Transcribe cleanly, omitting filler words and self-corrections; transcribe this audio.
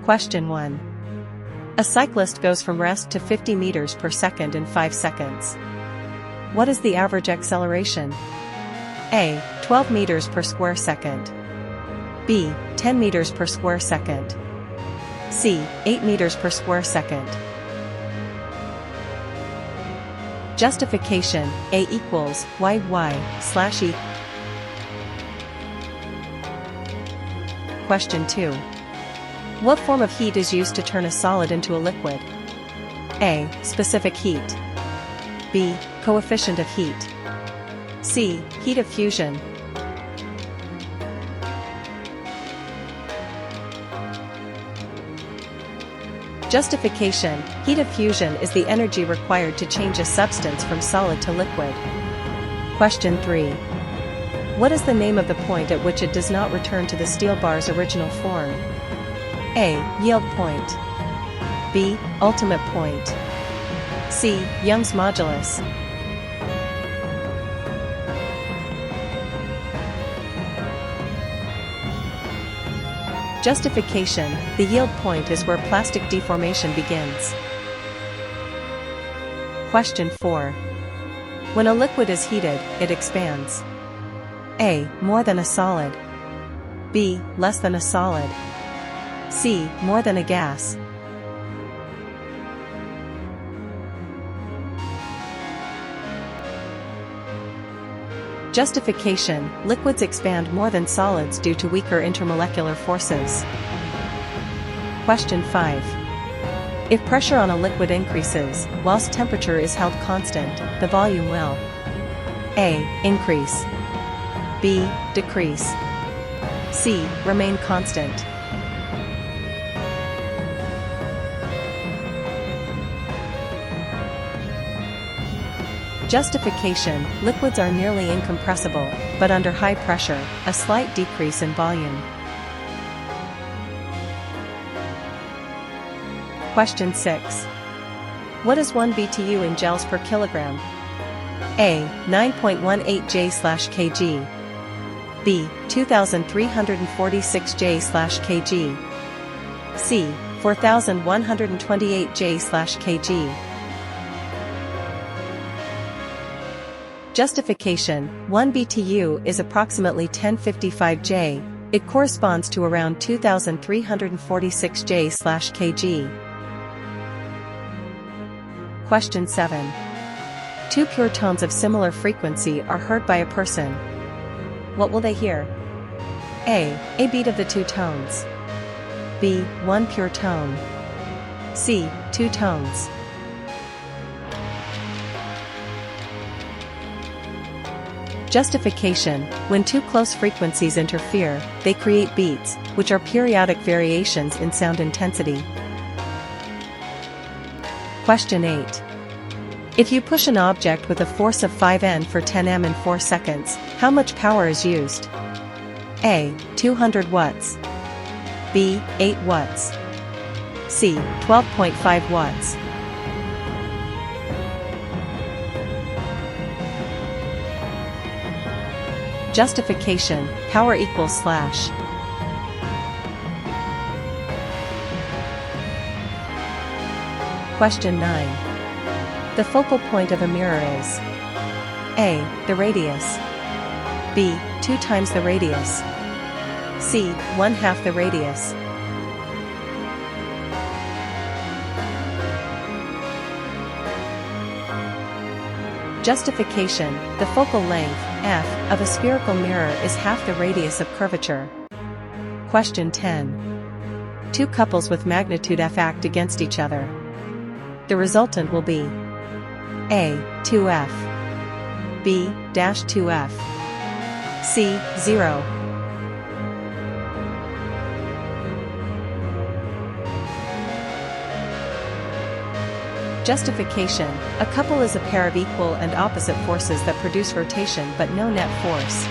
Question 1. A cyclist goes from rest to 50 meters per second in 5 seconds. What is the average acceleration? A. 12 meters per square second. B. 10 meters per square second. C. 8 meters per square second. Justification: A equals y/e. Question 2. What form of heat is used to turn a solid into a liquid? A. Specific heat. B. Coefficient of heat. C. Heat of fusion. Justification: Heat of fusion is the energy required to change a substance from solid to liquid. Question 3. What is the name of the point at which it does not return to the steel bar's original form? A. Yield point. B. Ultimate point. C. Young's modulus. Justification: The yield point is where plastic deformation begins. Question 4. When a liquid is heated, it expands. A. More than a solid. B. Less than a solid. C. More than a gas. Justification: Liquids expand more than solids due to weaker intermolecular forces. Question 5. If pressure on a liquid increases, whilst temperature is held constant, the volume will A. Increase. B. Decrease. C. Remain constant. Justification: Liquids are nearly incompressible, but under high pressure, a slight decrease in volume. Question 6. What is 1 BTU in joules per kilogram? A. 9.18 J/kg. B. 2346 J/kg. C. 4128 J/kg. Justification: 1 BTU is approximately 1055 J. It corresponds to around 2346 J/kg. Question 7. Two pure tones of similar frequency are heard by a person. What will they hear? A. A beat of the two tones. B. One pure tone. C. Two tones. Justification: When two close frequencies interfere, they create beats, which are periodic variations in sound intensity. Question 8. If you push an object with a force of 5 N for 10 m in 4 seconds, how much power is used? A. 200 watts. B. 8 watts. C. 12.5 watts. Justification: Power equals slash. Question 9. The focal point of a mirror is A. The radius. B. 2 times the radius. C. 1/2 the radius. Justification: The focal length, f, of a spherical mirror is half the radius of curvature. Question 10. Two couples with magnitude f act against each other. The resultant will be A. 2f. B. -2f. C. 0. Justification: A couple is a pair of equal and opposite forces that produce rotation but no net force.